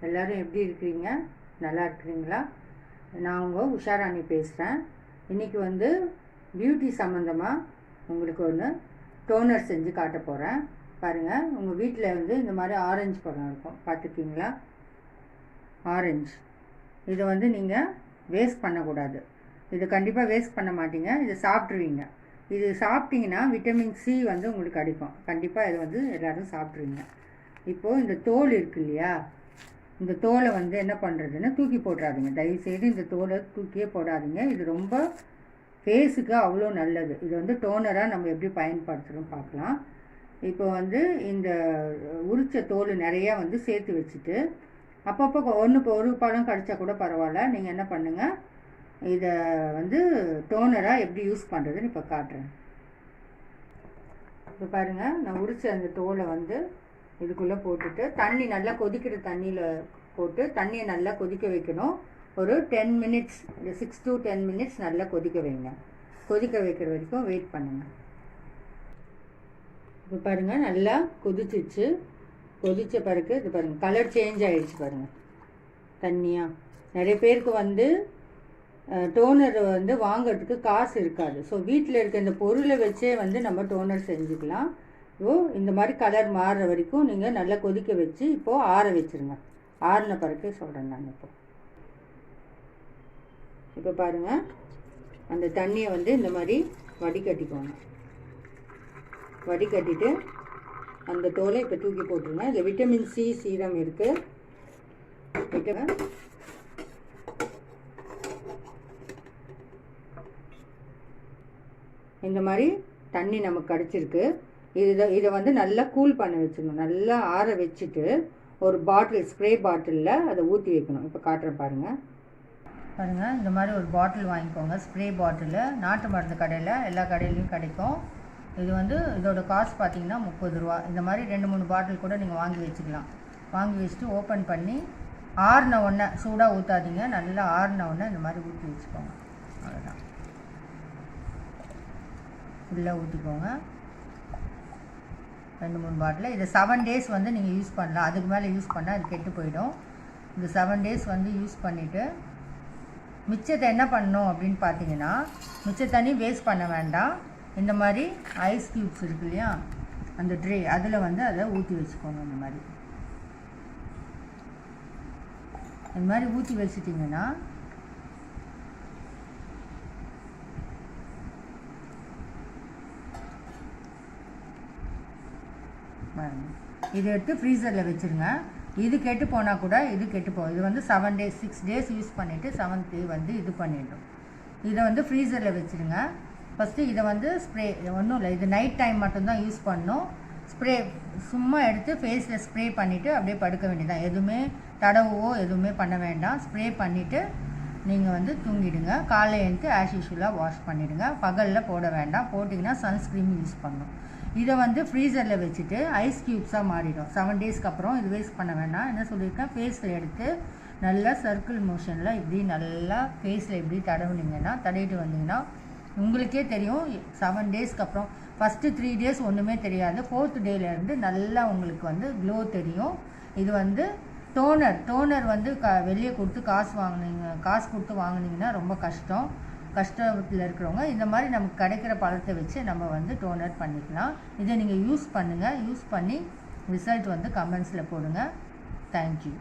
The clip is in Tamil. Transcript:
எல்லோரும் எப்படி இருக்கிறீங்க? நல்லா இருக்கிறீங்களா? நான் உங்கள் உஷாராணி பேசுகிறேன். இன்றைக்கி வந்து பியூட்டி சம்மந்தமாக உங்களுக்கு ஒன்று டோனர் செஞ்சு காட்ட போகிறேன். பாருங்கள், உங்கள் வீட்டில் வந்து இந்த மாதிரி ஆரஞ்சு பழம் இருக்கும், பார்த்துருக்கீங்களா? ஆரஞ்சு இதை வந்து நீங்கள் வேஸ்ட் பண்ணக்கூடாது. இது கண்டிப்பாக வேஸ்ட் பண்ண மாட்டீங்க, இதை சாப்பிட்ருவீங்க. இது சாப்பிட்டீங்கன்னா விட்டமின் சி வந்து உங்களுக்கு கிடைக்கும். கண்டிப்பாக இது வந்து எல்லோரும் சாப்பிட்ருவீங்க. இப்போது இந்த தோல் இருக்கு இல்லையா, இந்த தோலை வந்து என்ன பண்ணுறதுன்னு தூக்கி போட்டுறாதீங்க. தயவுசெய்து இந்த தோலை தூக்கியே போடாதீங்க. இது ரொம்ப ஃபேஸுக்கு அவ்வளோ நல்லது. இது வந்து டோனராக நம்ம எப்படி பயன்படுத்துகிறோம் பார்க்கலாம். இப்போ வந்து இந்த உரிச்ச தோல் நிறையா வந்து சேர்த்து வச்சுட்டு அப்பப்போ ஒரு பழம் கடிச்சா கூட பரவாயில்ல. நீங்கள் என்ன பண்ணுங்கள், இதை வந்து டோனராக எப்படி யூஸ் பண்ணுறதுன்னு இப்போ காட்டுறேன். இப்போ பாருங்கள், நான் உரிச்ச அந்த தோலை வந்து இதுக்குள்ளே போட்டுட்டு தண்ணி நல்லா கொதிக்கிற தண்ணியில் போட்டு தண்ணியை நல்லா கொதிக்க வைக்கணும். ஒரு 10 மினிட்ஸ், 6 to 10 மினிட்ஸ் நல்லா கொதிக்க வைங்க. கொதிக்க வைக்கிற வரைக்கும் வெயிட் பண்ணுங்கள். இப்போ பாருங்கள், நல்லா கொதிச்சிச்சு. கொதித்த பிறகு இது பாருங்கள், கலர் சேஞ்ச் ஆகிடுச்சு பாருங்கள், தண்ணியாக. நிறைய பேருக்கு வந்து டோனர் வந்து வாங்கிறதுக்கு காசு இருக்காது. ஸோ வீட்டில் இருக்க இந்த பொருளை வச்சே வந்து நம்ம டோனர் செஞ்சுக்கலாம். இந்த மாதிரி கலர் மாறுற வரைக்கும் நீங்கள் நல்லா கொதிக்க வச்சு இப்போது ஆற வச்சுருங்க. ஆறின பிறகு சொல்கிறேன் நான். இப்போ பாருங்கள், அந்த தண்ணியை வந்து இந்த மாதிரி வடிகட்டிக்கோங்க. வடிகட்டிட்டு அந்த தோலை இப்போ தூக்கி போட்டுருங்க. இதில் விட்டமின் சி சீரம் இருக்குது. இந்த மாதிரி தண்ணி நமக்கு கிடச்சிருக்கு. இதை வந்து நல்லா கூல் பண்ண வச்சுக்கணும். நல்லா ஆற வச்சுட்டு ஒரு பாட்டில், ஸ்ப்ரே பாட்டிலில் அதை ஊற்றி வைக்கணும். இப்போ காட்டுறேன் பாருங்கள். இந்த மாதிரி ஒரு பாட்டில் வாங்கிக்கோங்க, ஸ்ப்ரே பாட்டில். நாட்டு மருந்து கடையில், எல்லா கடையிலையும் கிடைக்கும். இது வந்து இதோட காஸ்ட் பார்த்திங்கன்னா 30 ரூபா. இந்த மாதிரி 2-3 பாட்டில் கூட நீங்கள் வாங்கி வச்சுக்கலாம். வாங்கி வச்சுட்டு ஓப்பன் பண்ணி ஆறின உடனே, சூடாக ஊற்றாதீங்க, நல்லா ஆறின உடனே இந்த மாதிரி ஊற்றி வச்சுக்கோங்க. அவ்வளோதான், ஃபுல்லாக ஊற்றிக்கோங்க. 2-3 பாட்டில். இதை 7 டேஸ் வந்து நீங்கள் யூஸ் பண்ணலாம். அதுக்கு மேலே யூஸ் பண்ணால் அது கெட்டு போயிடும். இந்த 7 டேஸ் வந்து யூஸ் பண்ணிவிட்டு மிச்சத்தை என்ன பண்ணணும் அப்படின்னு பார்த்தீங்கன்னா, மிச்ச தண்ணி வேஸ்ட் பண்ண வேண்டாம். இந்த மாதிரி ஐஸ் க்யூப்ஸ் இருக்கு இல்லையா, அந்த ட்ரே, அதில் வந்து அதை ஊற்றி வச்சுக்கோங்க. இந்த மாதிரி ஊற்றி வச்சுட்டிங்கன்னா இதை எடுத்து ஃப்ரீசரில் வச்சுருங்க. இது கெட்டு போனால் கூட இது கெட்டு போகும். இது வந்து 7 டேஸ், 6 டேஸ் யூஸ் பண்ணிவிட்டு 7th டே வந்து இது பண்ணிடும். இதை வந்து ஃப்ரீசரில் வச்சுருங்க. ஃபஸ்ட்டு இதை வந்து ஸ்ப்ரே, ஒன்றும் இல்லை, இது நைட் டைம் மட்டும்தான் யூஸ் பண்ணணும். ஸ்ப்ரே சும்மா எடுத்து ஃபேஸில் ஸ்ப்ரே பண்ணிவிட்டு அப்படியே படுக்க வேண்டியதான். எதுவுமே தடவோ எதுவுமே பண்ண வேண்டாம். ஸ்ப்ரே பண்ணிவிட்டு நீங்கள் வந்து தூங்கிடுங்க. காலை எழுந்து ஆஸ் யூஷுவலாக வாஷ் பண்ணிவிடுங்க. பகலில் போட வேண்டாம். போட்டிங்கன்னா சன்ஸ்க்ரீன் யூஸ் பண்ணணும். இதை வந்து ஃப்ரீசரில் வச்சுட்டு ஐஸ் க்யூப்ஸாக மாறிடும். 7 டேஸ்க்கு அப்புறம் இது வேஸ்ட் பண்ண வேண்டாம். என்ன சொல்லியிருக்கேன், ஃபேஸில் எடுத்து நல்லா சர்க்கிள் மோஷனில் இப்படி நல்லா ஃபேஸில் இப்படி தடவிட்டு வந்தீங்கன்னா உங்களுக்கே தெரியும். 7 டேஸ்க்கு அப்புறம் ஃபஸ்ட்டு 3 டேஸ் ஒன்றுமே தெரியாது. 4th டேலேருந்து நல்லா உங்களுக்கு வந்து க்ளோ தெரியும். இது வந்து டோனர் வந்து வெளியே கொடுத்து காசு கொடுத்து வாங்கினீங்கன்னா ரொம்ப கஷ்டத்தில் இருக்கிறவங்க இந்த மாதிரி நமக்கு கிடைக்கிற பழத்தை வச்சு நம்ம வந்து டோனர் பண்ணிக்கலாம். இதை நீங்கள் யூஸ் பண்ணுங்கள். யூஸ் பண்ணி ரிசல்ட் வந்து கமெண்ட்ஸில் போடுங்க. தேங்க்யூ.